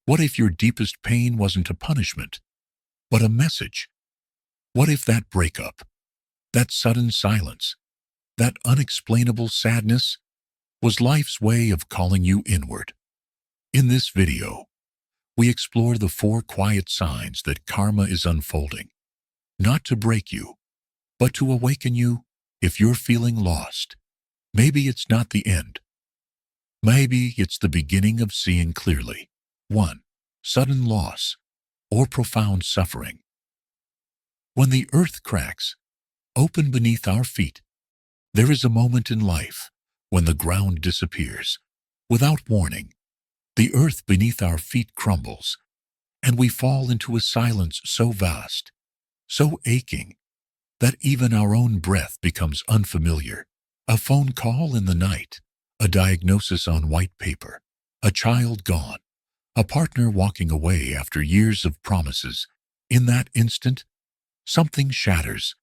What if your deepest pain wasn't a punishment, but a message? What if that breakup, that sudden silence, that unexplainable sadness was life's way of calling you inward? In this video, we explore the 4 quiet signs that karma is unfolding, not to break you, but to awaken you. If you're feeling lost, maybe it's not the end. Maybe it's the beginning of seeing clearly. 1. Sudden loss or profound suffering. When the earth cracks open beneath our feet, there is a moment in life when the ground disappears. Without warning, the earth beneath our feet crumbles, and we fall into a silence so vast, so aching, that even our own breath becomes unfamiliar. A phone call in the night, a diagnosis on white paper, a child gone, a partner walking away after years of promises. In that instant, something shatters,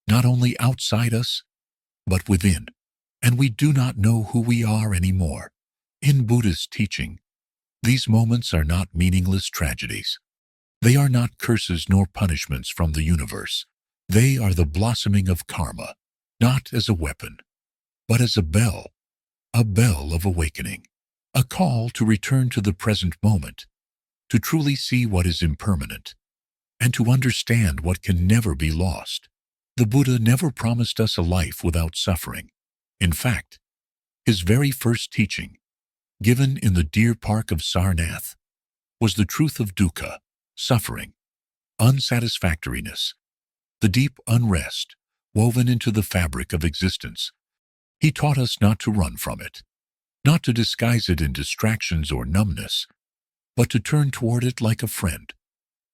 not only outside us, but within, and we do not know who we are anymore. In Buddhist teaching, these moments are not meaningless tragedies. They are not curses nor punishments from the universe. They are the blossoming of karma, not as a weapon, but as a bell of awakening, a call to return to the present moment, to truly see what is impermanent, and to understand what can never be lost. The Buddha never promised us a life without suffering. In fact, his very first teaching, given in the deer park of Sarnath, was the truth of dukkha, suffering, unsatisfactoriness, the deep unrest woven into the fabric of existence. He taught us not to run from it, not to disguise it in distractions or numbness, but to turn toward it like a friend,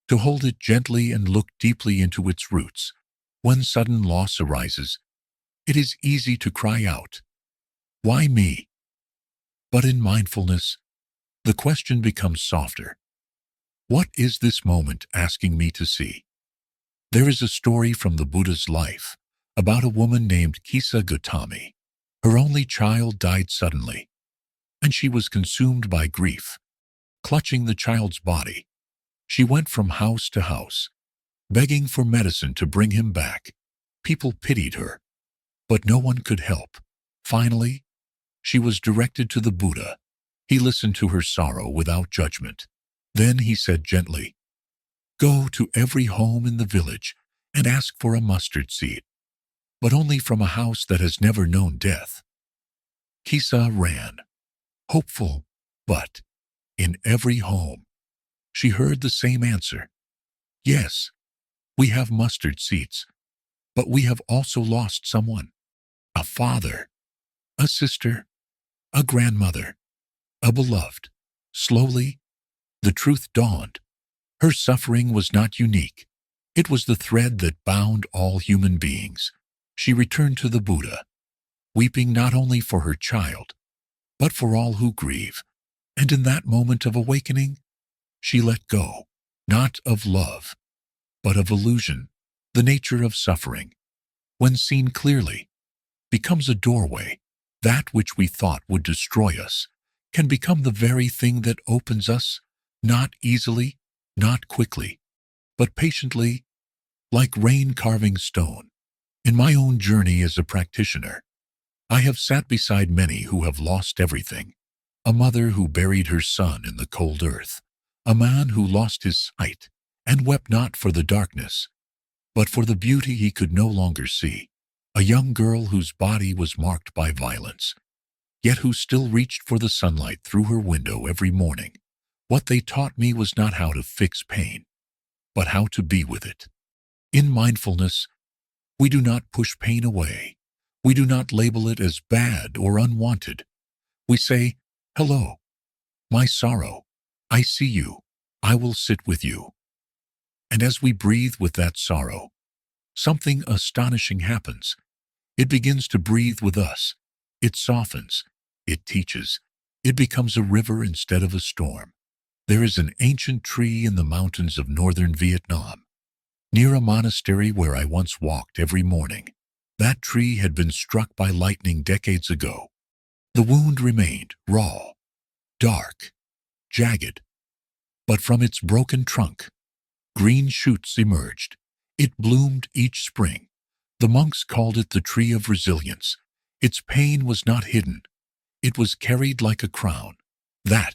to hold it gently and look deeply into its roots. When sudden loss arises, it is easy to cry out, "Why me?" But in mindfulness, the question becomes softer. What is this moment asking me to see? There is a story from the Buddha's life about a woman named Kisa Gautami. Her only child died suddenly, and she was consumed by grief. Clutching the child's body, she went from house to house, begging for medicine to bring him back. People pitied her, but no one could help. Finally, she was directed to the Buddha. He listened to her sorrow without judgment. Then he said gently, "Go to every home in the village and ask for a mustard seed, but only from a house that has never known death." Kisa ran, hopeful, but in every home, she heard the same answer. "Yes, we have mustard seeds, but we have also lost someone, a father, a sister, a grandmother, a beloved." Slowly, the truth dawned. Her suffering was not unique. It was the thread that bound all human beings. She returned to the Buddha, weeping not only for her child, but for all who grieve. And in that moment of awakening, she let go, not of love, but of illusion. The nature of suffering, when seen clearly, becomes a doorway. That which we thought would destroy us can become the very thing that opens us, not easily, not quickly, but patiently, like rain carving stone. In my own journey as a practitioner, I have sat beside many who have lost everything. A mother who buried her son in the cold earth, a man who lost his sight and wept not for the darkness, but for the beauty he could no longer see, a young girl whose body was marked by violence, yet who still reached for the sunlight through her window every morning. What they taught me was not how to fix pain, but how to be with it. In mindfulness, we do not push pain away. We do not label it as bad or unwanted. We say, "Hello, my sorrow. I see you. I will sit with you." And as we breathe with that sorrow, something astonishing happens. It begins to breathe with us. It softens. It teaches. It becomes a river instead of a storm. There is an ancient tree in the mountains of northern Vietnam, near a monastery where I once walked every morning. That tree had been struck by lightning decades ago. The wound remained raw, dark, jagged, But from its broken trunk, green shoots emerged. It bloomed each spring. The monks called it the tree of resilience. Its pain was not hidden. It was carried like a crown. That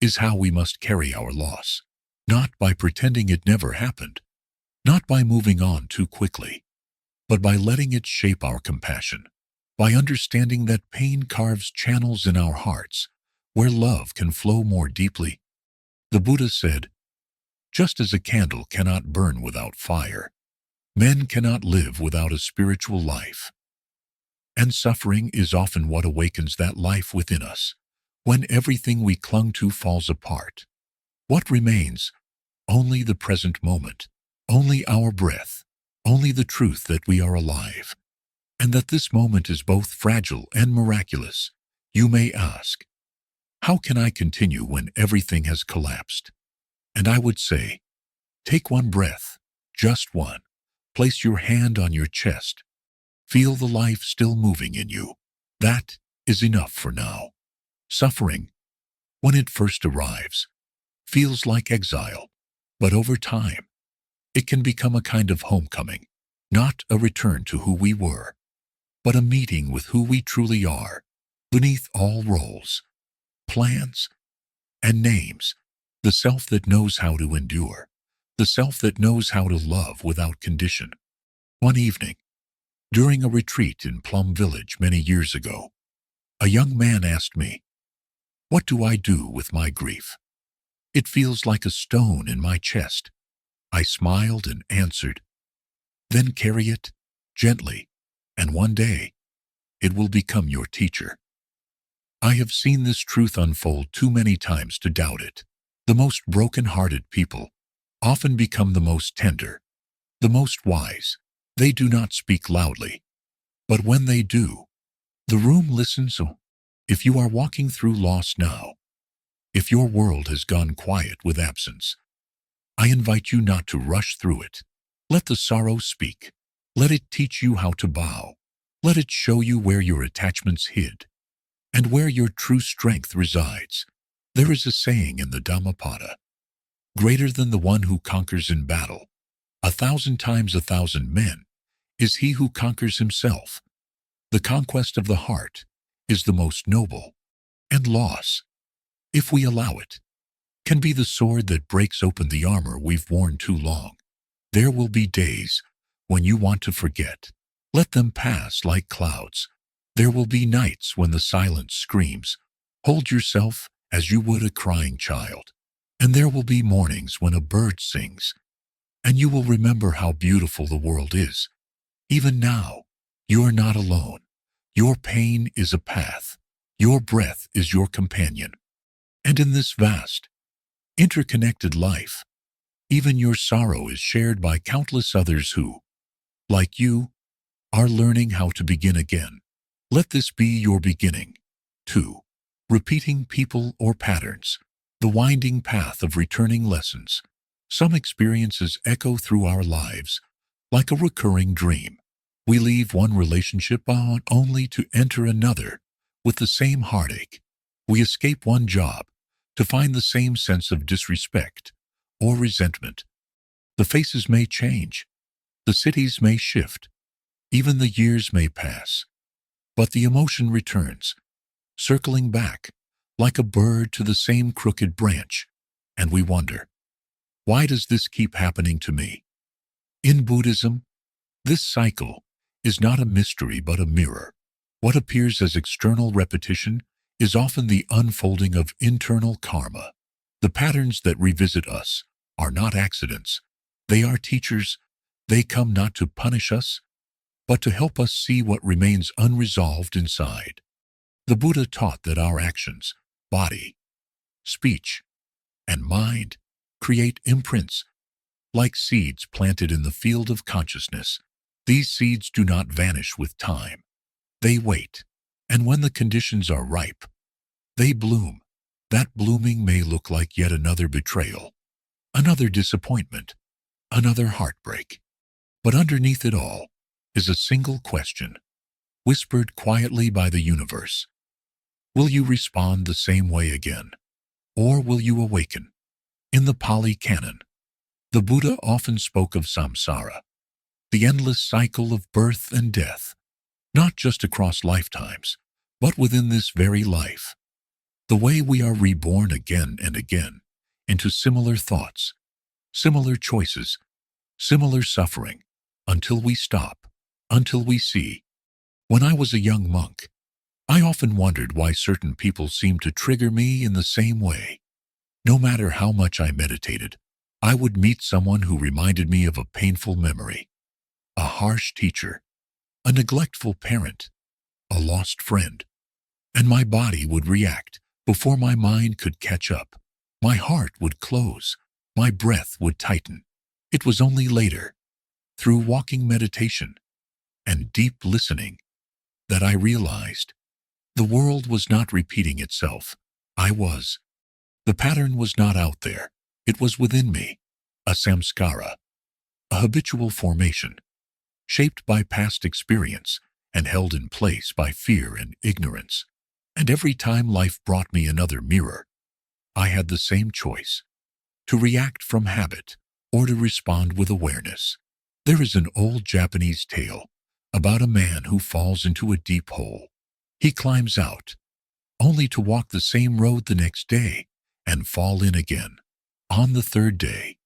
is how we must carry our loss. Not by pretending it never happened, not by moving on too quickly, but by letting it shape our compassion, by understanding that pain carves channels in our hearts where love can flow more deeply. The Buddha said, just as a candle cannot burn without fire, men cannot live without a spiritual life. And suffering is often what awakens that life within us. When everything we clung to falls apart, what remains? Only the present moment, only our breath, only the truth that we are alive, and that this moment is both fragile and miraculous. You may ask, how can I continue when everything has collapsed? And I would say, take one breath, just one. Place your hand on your chest. Feel the life still moving in you. That is enough for now. Suffering, when it first arrives, feels like exile, but over time, it can become a kind of homecoming, not a return to who we were, but a meeting with who we truly are, beneath all roles, plans, and names, the self that knows how to endure, the self that knows how to love without condition. One evening, during a retreat in Plum Village many years ago, a young man asked me, what do I do with my grief? It feels like a stone in my chest. I smiled and answered, then carry it gently, and one day it will become your teacher. I have seen this truth unfold too many times to doubt it. The most broken-hearted people often become the most tender, the most wise. They do not speak loudly, but when they do, the room listens. If you are walking through loss now, if your world has gone quiet with absence, I invite you not to rush through it. Let the sorrow speak. Let it teach you how to bow. Let it show you where your attachments hid and where your true strength resides. There is a saying in the Dhammapada, greater than the one who conquers in battle, 1,000 times 1,000 men, is he who conquers himself. The conquest of the heart is the most noble, and loss, if we allow it, can be the sword that breaks open the armor we've worn too long. There will be days when you want to forget. Let them pass like clouds. There will be nights when the silence screams, hold yourself as you would a crying child. And there will be mornings when a bird sings, and you will remember how beautiful the world is. Even now, you are not alone. Your pain is a path. Your breath is your companion. And in this vast, interconnected life, even your sorrow is shared by countless others who, like you, are learning how to begin again. Let this be your beginning. 2. Repeating people or patterns. The winding path of returning lessons. Some experiences echo through our lives, like a recurring dream. We leave one relationship on only to enter another with the same heartache. We escape one job to find the same sense of disrespect or resentment. The faces may change, the cities may shift, even the years may pass, but the emotion returns, circling back like a bird to the same crooked branch, and we wonder, why does this keep happening to me? In Buddhism, this cycle is not a mystery but a mirror. What appears as external repetition is often the unfolding of internal karma. The patterns that revisit us are not accidents. They are teachers. They come not to punish us, but to help us see what remains unresolved inside. The Buddha taught that our actions, body, speech, and mind create imprints, like seeds planted in the field of consciousness. These seeds do not vanish with time. They wait, and when the conditions are ripe, they bloom. That blooming may look like yet another betrayal, another disappointment, another heartbreak. But underneath it all is a single question, whispered quietly by the universe. Will you respond the same way again? Or will you awaken? In the Pali Canon, the Buddha often spoke of samsara, the endless cycle of birth and death, not just across lifetimes, but within this very life. The way we are reborn again and again into similar thoughts, similar choices, similar suffering, until we stop, until we see. When I was a young monk, I often wondered why certain people seemed to trigger me in the same way. No matter how much I meditated, I would meet someone who reminded me of a painful memory, a harsh teacher, a neglectful parent, a lost friend, and my body would react before my mind could catch up. My heart would close, my breath would tighten. It was only later, through walking meditation and deep listening, that I realized the world was not repeating itself. I was. The pattern was not out there. It was within me, a samskara, a habitual formation, shaped by past experience and held in place by fear and ignorance. And every time life brought me another mirror, I had the same choice, to react from habit or to respond with awareness. There is an old Japanese tale about a man who falls into a deep hole. He climbs out, only to walk the same road the next day and fall in again. On the third day,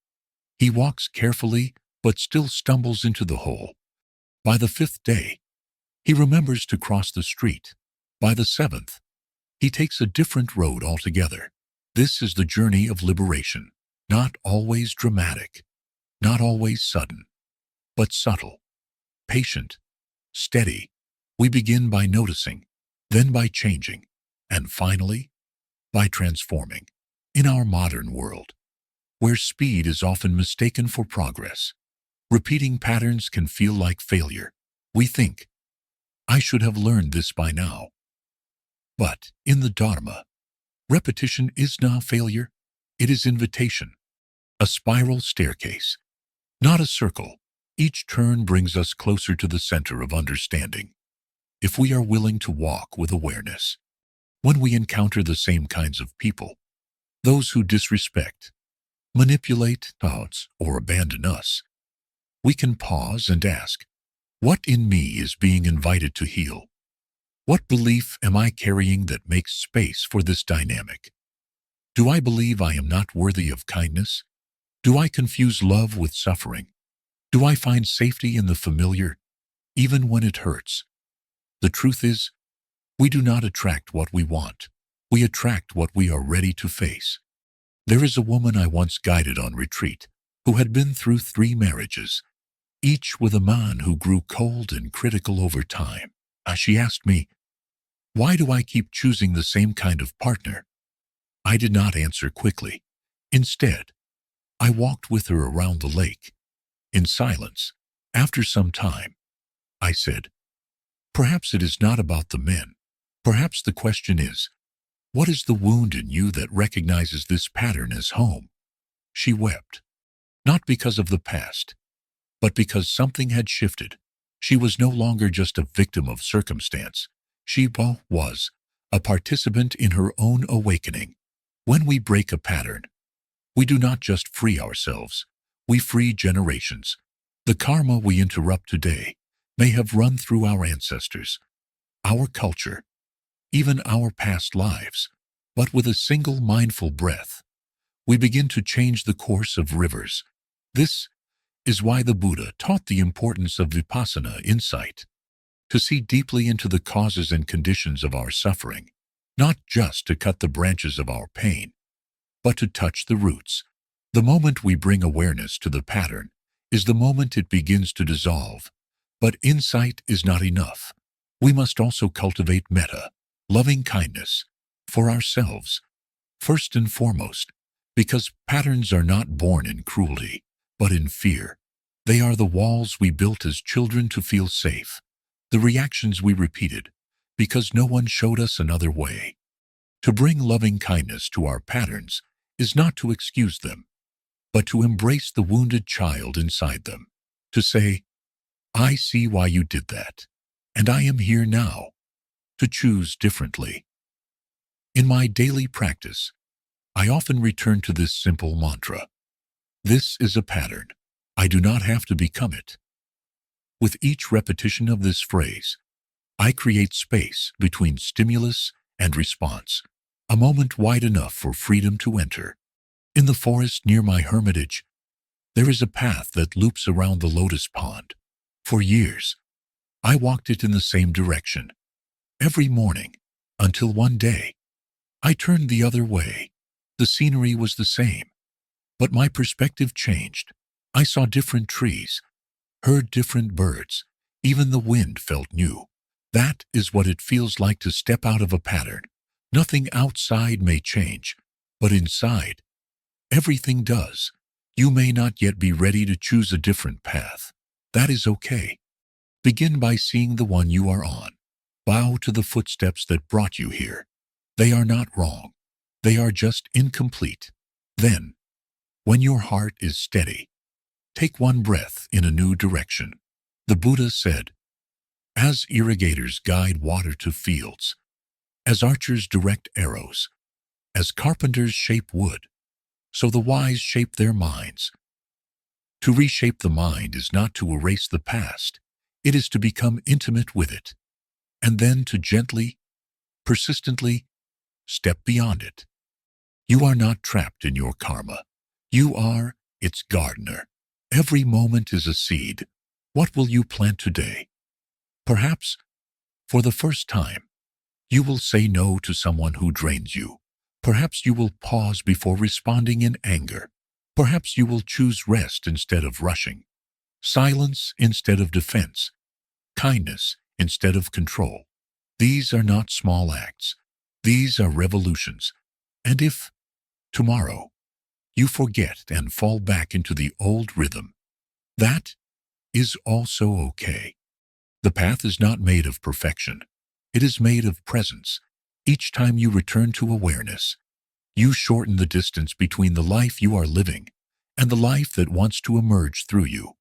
he walks carefully but still stumbles into the hole. By the fifth day, he remembers to cross the street. By the seventh, he takes a different road altogether. This is the journey of liberation, not always dramatic, not always sudden, but subtle, patient, steady. We begin by noticing, then by changing, and finally, by transforming. In our modern world, where speed is often mistaken for progress, repeating patterns can feel like failure. We think, I should have learned this by now. But in the Dharma, repetition is not failure, it is invitation, a spiral staircase, not a circle. Each turn brings us closer to the center of understanding. If we are willing to walk with awareness, when we encounter the same kinds of people, those who disrespect, manipulate thoughts, or abandon us, we can pause and ask, what in me is being invited to heal? What belief am I carrying that makes space for this dynamic? Do I believe I am not worthy of kindness? Do I confuse love with suffering? Do I find safety in the familiar, even when it hurts? The truth is, we do not attract what we want. We attract what we are ready to face. There is a woman I once guided on retreat who had been through 3 marriages, each with a man who grew cold and critical over time. She asked me, why do I keep choosing the same kind of partner? I did not answer quickly. Instead, I walked with her around the lake. In silence, after some time, I said, perhaps it is not about the men. Perhaps the question is, what is the wound in you that recognizes this pattern as home? She wept, not because of the past, but because something had shifted. She was no longer just a victim of circumstance. She was a participant in her own awakening. When we break a pattern, we do not just free ourselves, we free generations. The karma we interrupt today may have run through our ancestors, our culture, even our past lives. But with a single mindful breath, we begin to change the course of rivers. This is why the Buddha taught the importance of vipassana insight, to see deeply into the causes and conditions of our suffering, not just to cut the branches of our pain, but to touch the roots. The moment we bring awareness to the pattern is the moment it begins to dissolve. But insight is not enough. We must also cultivate metta, loving kindness, for ourselves, first and foremost, because patterns are not born in cruelty, but in fear. They are the walls we built as children to feel safe, the reactions we repeated, because no one showed us another way. To bring loving kindness to our patterns is not to excuse them, but to embrace the wounded child inside them, to say, I see why you did that, and I am here now, to choose differently. In my daily practice, I often return to this simple mantra. This is a pattern. I do not have to become it. With each repetition of this phrase, I create space between stimulus and response, a moment wide enough for freedom to enter. In the forest near my hermitage, there is a path that loops around the lotus pond. For years, I walked it in the same direction, every morning, until one day, I turned the other way. The scenery was the same, but my perspective changed. I saw different trees, heard different birds, even the wind felt new. That is what it feels like to step out of a pattern. Nothing outside may change, but inside, everything does. You may not yet be ready to choose a different path. That is okay. Begin by seeing the one you are on. Bow to the footsteps that brought you here. They are not wrong. They are just incomplete. Then, when your heart is steady, take one breath in a new direction. The Buddha said, as irrigators guide water to fields, as archers direct arrows, as carpenters shape wood, so the wise shape their minds. To reshape the mind is not to erase the past. It is to become intimate with it, and then to gently, persistently step beyond it. You are not trapped in your karma. You are its gardener. Every moment is a seed. What will you plant today? Perhaps, for the first time, you will say no to someone who drains you. Perhaps you will pause before responding in anger. Perhaps you will choose rest instead of rushing, silence instead of defense, kindness instead of control. These are not small acts. These are revolutions. And if, tomorrow, you forget and fall back into the old rhythm, that is also okay. The path is not made of perfection. It is made of presence. Each time you return to awareness, you shorten the distance between the life you are living and the life that wants to emerge through you.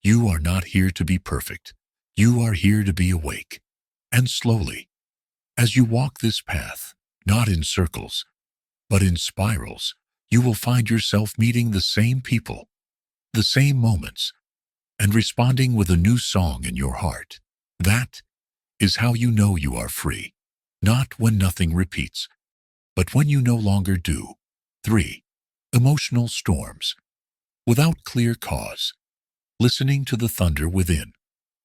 You are not here to be perfect. You are here to be awake. And slowly, as you walk this path, not in circles, but in spirals, you will find yourself meeting the same people, the same moments, and responding with a new song in your heart. That is how you know you are free. Not when nothing repeats, but when you no longer do. 3. Emotional storms. Without clear cause. Listening to the thunder within.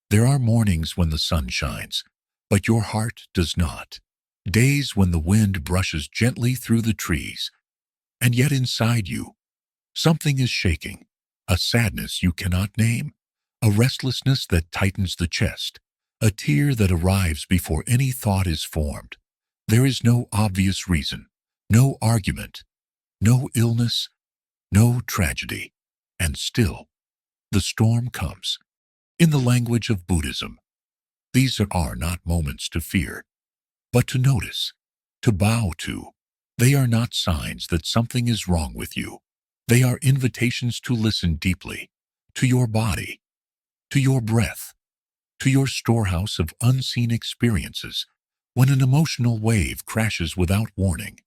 There are mornings when the sun shines, but your heart does not. Days when the wind brushes gently through the trees, and yet inside you, something is shaking. A sadness you cannot name, a restlessness that tightens the chest, a tear that arrives before any thought is formed. There is no obvious reason, no argument, no illness, no tragedy, and still, the storm comes. In the language of Buddhism, these are not moments to fear, but to notice, to bow to. They are not signs that something is wrong with you. They are invitations to listen deeply, to your body, to your breath, to your storehouse of unseen experiences. When an emotional wave crashes without warning,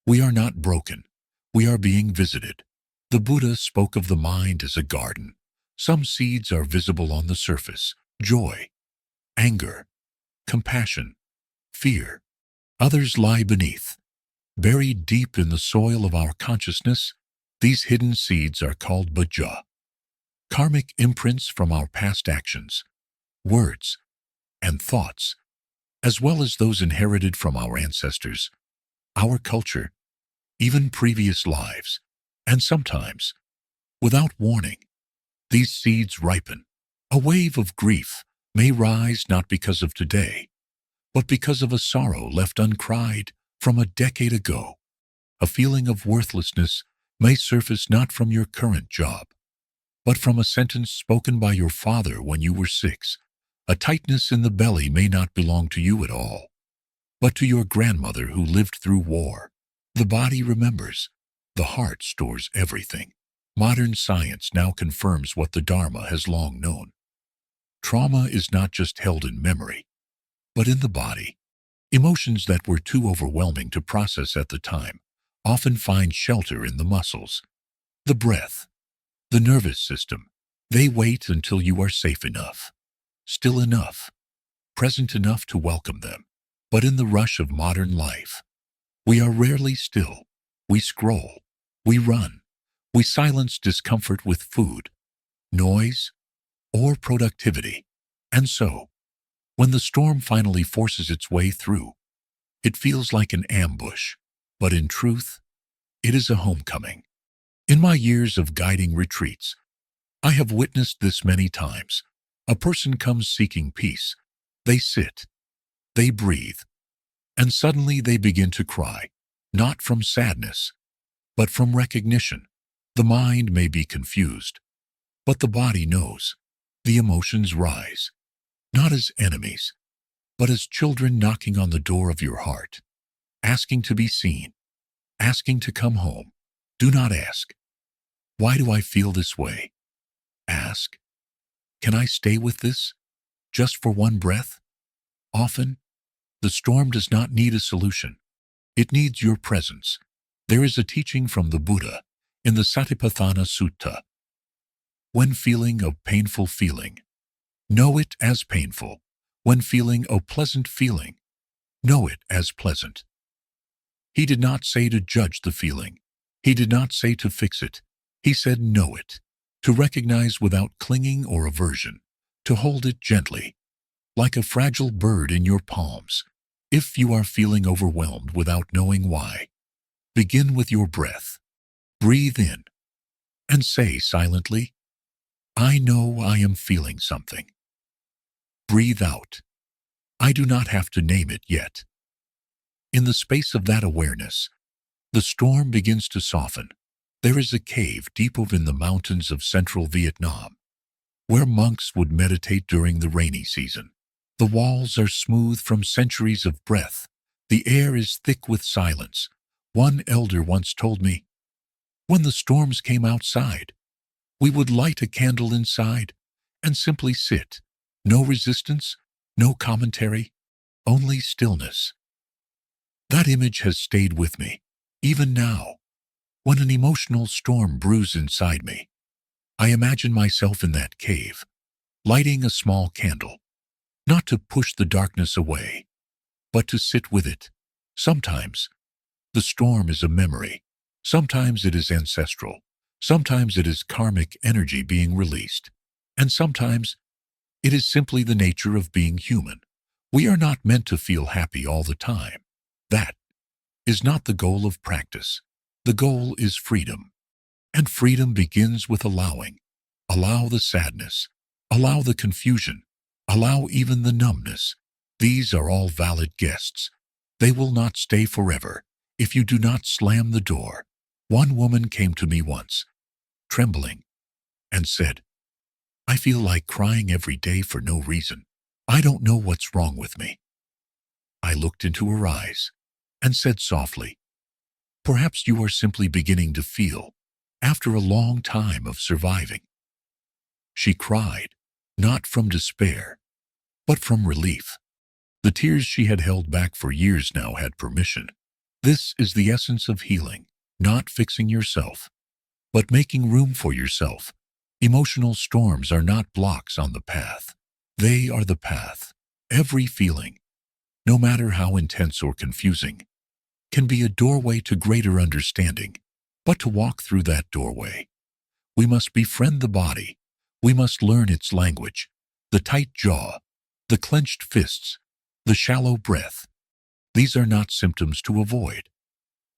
we are not broken. We are being visited. The Buddha spoke of the mind as a garden. Some seeds are visible on the surface: joy, anger, compassion, fear. Others lie beneath, buried deep in the soil of our consciousness. These hidden seeds are called bhajja, karmic imprints from our past actions, words, and thoughts, as well as those inherited from our ancestors, our culture, even previous lives. And sometimes, without warning, these seeds ripen. A wave of grief may rise not because of today, but because of a sorrow left uncried from a decade ago. A feeling of worthlessness may surface not from your current job, but from a sentence spoken by your father when you were 6. A tightness in the belly may not belong to you at all, but to your grandmother who lived through war. The body remembers. The heart stores everything. Modern science now confirms what the Dharma has long known. Trauma is not just held in memory, but in the body. Emotions that were too overwhelming to process at the time often find shelter in the muscles, the breath, the nervous system. They wait until you are safe enough, still enough, present enough to welcome them. But in the rush of modern life, we are rarely still. We scroll, we run, we silence discomfort with food, noise, or productivity. And so, when the storm finally forces its way through, it feels like an ambush, but in truth, it is a homecoming. In my years of guiding retreats, I have witnessed this many times. A person comes seeking peace. They sit, they breathe, and suddenly they begin to cry, not from sadness, but from recognition. The mind may be confused, but the body knows. The emotions rise, not as enemies, but as children knocking on the door of your heart, asking to be seen, asking to come home. Do not ask, why do I feel this way? Ask, can I stay with this, just for one breath? Often, the storm does not need a solution. It needs your presence. There is a teaching from the Buddha in the Satipatthana Sutta. When feeling a painful feeling, know it as painful. When feeling a pleasant feeling, know it as pleasant. He did not say to judge the feeling. He did not say to fix it. He said know it, to recognize without clinging or aversion, to hold it gently, like a fragile bird in your palms. If you are feeling overwhelmed without knowing why, begin with your breath. Breathe in and say silently, I know I am feeling something. Breathe out. I do not have to name it yet. In the space of that awareness, the storm begins to soften. There is a cave deep in the mountains of central Vietnam, where monks would meditate during the rainy season. The walls are smooth from centuries of breath. The air is thick with silence. One elder once told me, when the storms came outside, we would light a candle inside and simply sit. No resistance, no commentary, only stillness. That image has stayed with me, even now. When an emotional storm brews inside me, I imagine myself in that cave, lighting a small candle, not to push the darkness away, but to sit with it. Sometimes, the storm is a memory. Sometimes it is ancestral. Sometimes it is karmic energy being released. And sometimes, it is simply the nature of being human. We are not meant to feel happy all the time. That is not the goal of practice. The goal is freedom. And freedom begins with allowing. Allow the sadness. Allow the confusion. Allow even the numbness. These are all valid guests. They will not stay forever if you do not slam the door. One woman came to me once, trembling, and said, I feel like crying every day for no reason. I don't know what's wrong with me. I looked into her eyes and said softly, perhaps you are simply beginning to feel after a long time of surviving. She cried, not from despair, but from relief. The tears she had held back for years now had permission. This is the essence of healing, not fixing yourself, but making room for yourself. Emotional storms are not blocks on the path. They are the path. Every feeling, no matter how intense or confusing, can be a doorway to greater understanding. But to walk through that doorway, we must befriend the body. We must learn its language, the tight jaw, the clenched fists, the shallow breath. These are not symptoms to avoid,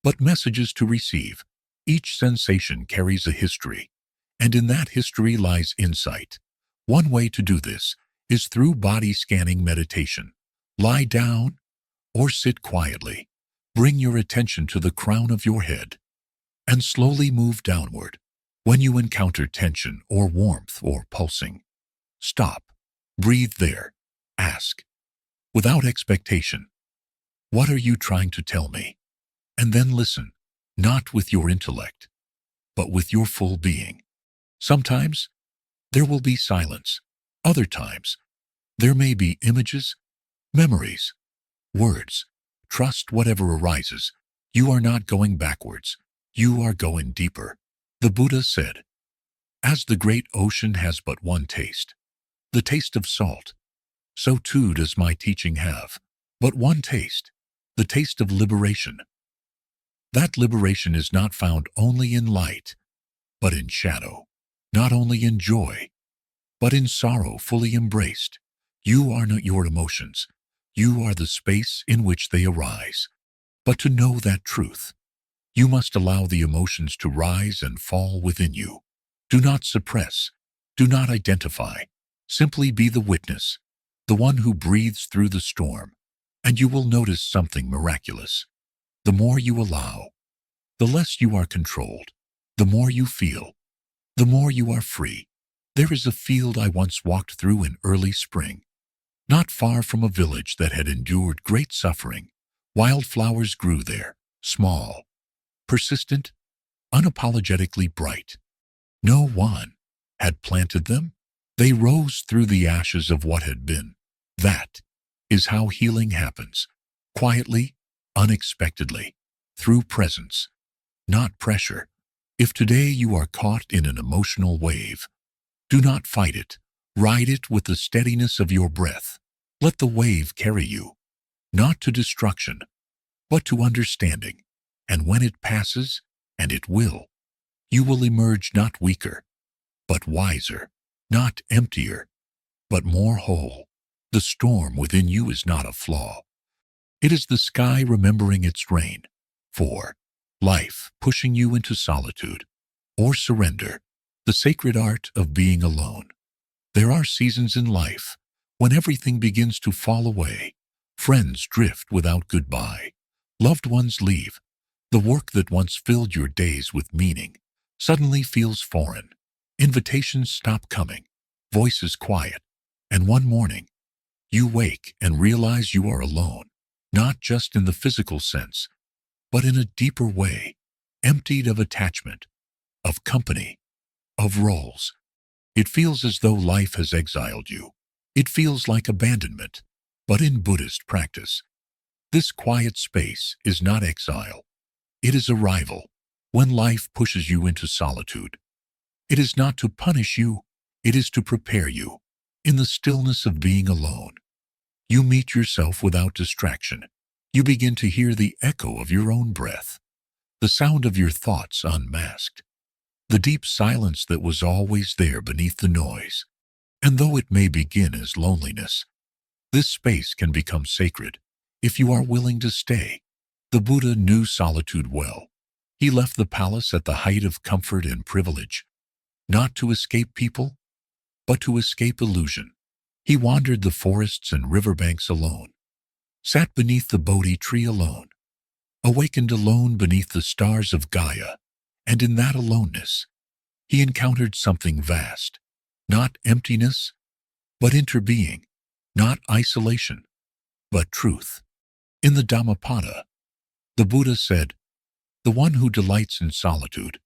but messages to receive. Each sensation carries a history, and in that history lies insight. One way to do this is through body scanning meditation. Lie down or sit quietly. Bring your attention to the crown of your head and slowly move downward. When you encounter tension or warmth or pulsing, stop. Breathe there. Ask, without expectation, what are you trying to tell me? And then listen, not with your intellect, but with your full being. Sometimes there will be silence. Other times there may be images, memories, words. Trust whatever arises. You are not going backwards. You are going deeper. The Buddha said, as the great ocean has but one taste, the taste of salt, so too does my teaching have but one taste, the taste of liberation. That liberation is not found only in light, but in shadow, not only in joy, but in sorrow fully embraced. You are not your emotions. You are the space in which they arise. But to know that truth, you must allow the emotions to rise and fall within you. Do not suppress. Do not identify. Simply be the witness, the one who breathes through the storm, and you will notice something miraculous. The more you allow, the less you are controlled. The more you feel, the more you are free. There is a field I once walked through in early spring, not far from a village that had endured great suffering. Wildflowers grew there, small, persistent, unapologetically bright. No one had planted them. They rose through the ashes of what had been. That is how healing happens, quietly, unexpectedly, through presence, not pressure. If today you are caught in an emotional wave, do not fight it. Ride it with the steadiness of your breath. Let the wave carry you, not to destruction, but to understanding. And when it passes, and it will, you will emerge not weaker, but wiser, not emptier, but more whole. The storm within you is not a flaw. It is the sky remembering its rain. For life pushing you into solitude or surrender, the sacred art of being alone. There are seasons in life when everything begins to fall away. Friends drift without goodbye. Loved ones leave. The work that once filled your days with meaning suddenly feels foreign. Invitations stop coming. Voices quiet. And one morning, you wake and realize you are alone, not just in the physical sense, but in a deeper way, emptied of attachment, of company, of roles. It feels as though life has exiled you. It feels like abandonment. But in Buddhist practice, this quiet space is not exile. It is arrival. When life pushes you into solitude, it is not to punish you, it is to prepare you. In the stillness of being alone, you meet yourself without distraction. You begin to hear the echo of your own breath, the sound of your thoughts unmasked, the deep silence that was always there beneath the noise. And though it may begin as loneliness, this space can become sacred if you are willing to stay. The Buddha knew solitude well. He left the palace at the height of comfort and privilege, not to escape people, but to escape illusion. He wandered the forests and riverbanks alone, sat beneath the Bodhi tree alone, awakened alone beneath the stars of Gaia, and in that aloneness, he encountered something vast, not emptiness, but interbeing, not isolation, but truth. In the Dhammapada, the Buddha said, the one who delights in solitude,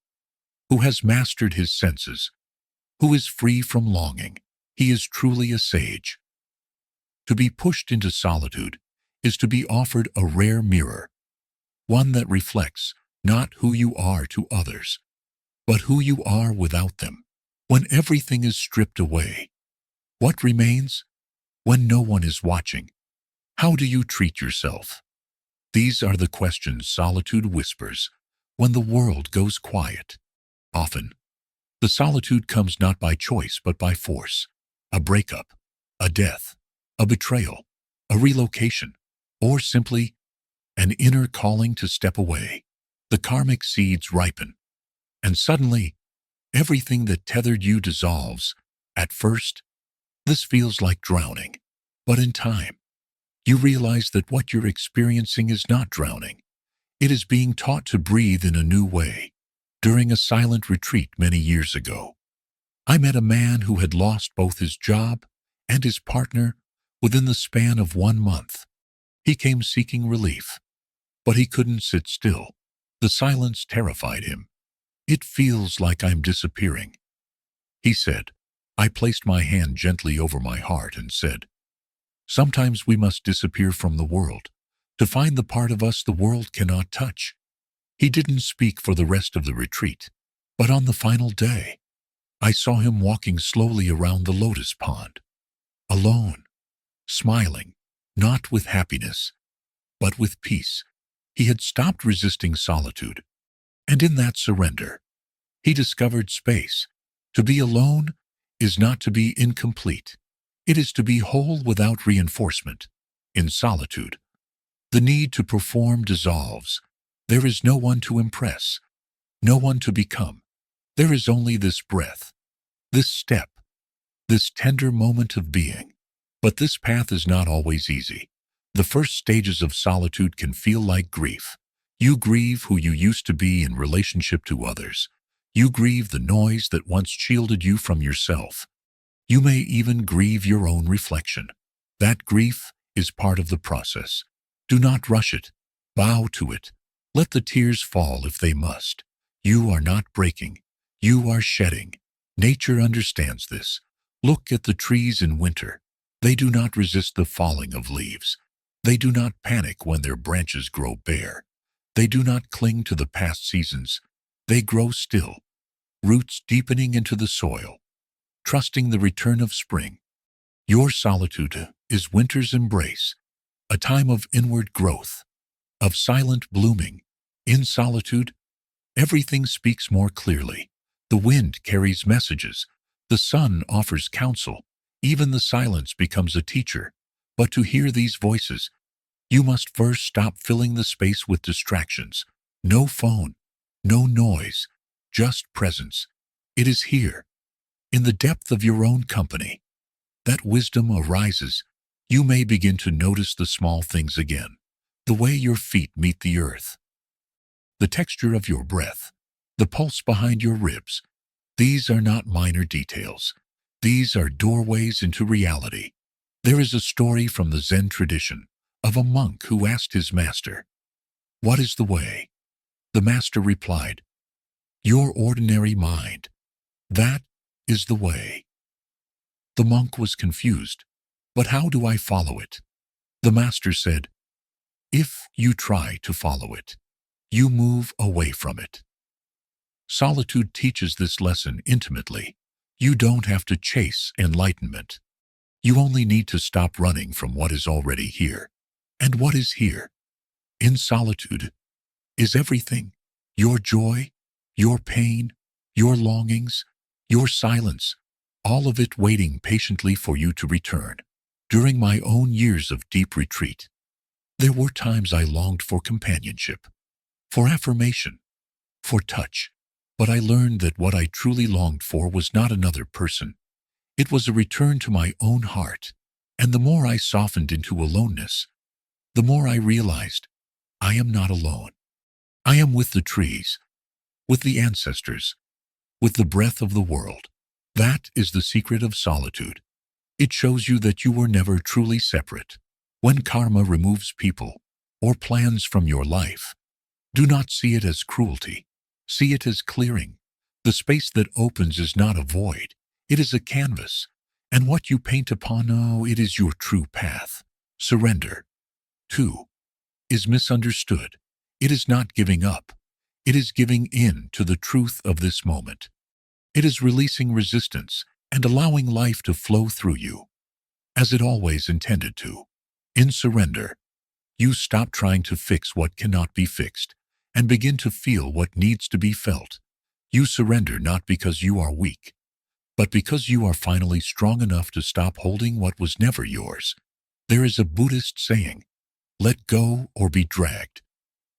who has mastered his senses, who is free from longing, he is truly a sage. To be pushed into solitude is to be offered a rare mirror, one that reflects not who you are to others, but who you are without them. When everything is stripped away, what remains? When no one is watching, how do you treat yourself? These are the questions solitude whispers when the world goes quiet. Often, the solitude comes not by choice but by force. A breakup, a death, a betrayal, a relocation, or simply an inner calling to step away. The karmic seeds ripen, and suddenly, everything that tethered you dissolves. At first, this feels like drowning, but in time, you realize that what you're experiencing is not drowning. It is being taught to breathe in a new way. During a silent retreat many years ago, I met a man who had lost both his job and his partner within the span of 1 month. He came seeking relief, but he couldn't sit still. The silence terrified him. It feels like I'm disappearing, he said. I placed my hand gently over my heart and said, sometimes we must disappear from the world to find the part of us the world cannot touch. He didn't speak for the rest of the retreat, but on the final day, I saw him walking slowly around the lotus pond, alone, smiling, not with happiness, but with peace. He had stopped resisting solitude, and in that surrender, he discovered space. To be alone is not to be incomplete. It is to be whole without reinforcement. In solitude, the need to perform dissolves. There is no one to impress, no one to become. There is only this breath, this step, this tender moment of being. But this path is not always easy. The first stages of solitude can feel like grief. You grieve who you used to be in relationship to others. You grieve the noise that once shielded you from yourself. You may even grieve your own reflection. That grief is part of the process. Do not rush it. Bow to it. Let the tears fall if they must. You are not breaking. You are shedding. Nature understands this. Look at the trees in winter. They do not resist the falling of leaves. They do not panic when their branches grow bare. They do not cling to the past seasons. They grow still, roots deepening into the soil, trusting the return of spring. Your solitude is winter's embrace, a time of inward growth, of silent blooming. In solitude, everything speaks more clearly. The wind carries messages. The sun offers counsel. Even the silence becomes a teacher. But to hear these voices, you must first stop filling the space with distractions. No phone, no noise, just presence. It is here, in the depth of your own company, that wisdom arises. You may begin to notice the small things again, the way your feet meet the earth, the texture of your breath, the pulse behind your ribs. These are not minor details. These are doorways into reality. There is a story from the Zen tradition of a monk who asked his master, "What is the way?" The master replied, "Your ordinary mind. That is the way." The monk was confused. "But how do I follow it?" The master said, "If you try to follow it, you move away from it." Solitude teaches this lesson intimately. You don't have to chase enlightenment. You only need to stop running from what is already here. And what is here, in solitude, is everything. Your joy, your pain, your longings, your silence, all of it waiting patiently for you to return. During my own years of deep retreat, there were times I longed for companionship, for affirmation, for touch. But I learned that what I truly longed for was not another person. It was a return to my own heart. And the more I softened into aloneness, the more I realized I am not alone. I am with the trees, with the ancestors, with the breath of the world. That is the secret of solitude. It shows you that you were never truly separate. When karma removes people or plans from your life, do not see it as cruelty. See it as clearing. The space that opens is not a void. It is a canvas. And what you paint upon, it is your true path. Surrender, too, is misunderstood. It is not giving up. It is giving in to the truth of this moment. It is releasing resistance and allowing life to flow through you, as it always intended to. In surrender, you stop trying to fix what cannot be fixed and begin to feel what needs to be felt. You surrender not because you are weak, but because you are finally strong enough to stop holding what was never yours. There is a Buddhist saying, "Let go or be dragged."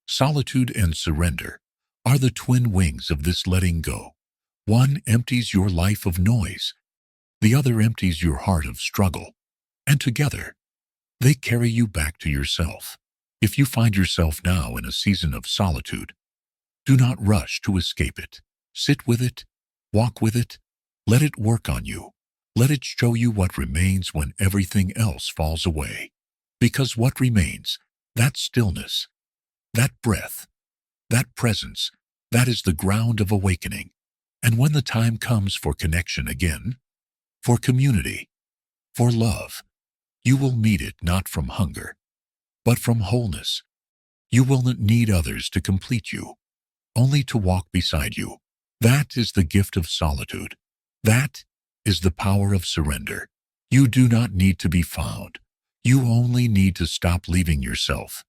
Solitude and surrender are the twin wings of this letting go. One empties your life of noise. The other empties your heart of struggle. And together, they carry you back to yourself. If you find yourself now in a season of solitude, do not rush to escape it. Sit with it, walk with it, let it work on you. Let it show you what remains when everything else falls away. Because what remains, that stillness, that breath, that presence, that is the ground of awakening. And when the time comes for connection again, for community, for love, you will meet it not from hunger, but from wholeness. You will not need others to complete you. only to walk beside you. That is the gift of solitude. That is the power of surrender. You do not need to be found. You only need to stop leaving yourself.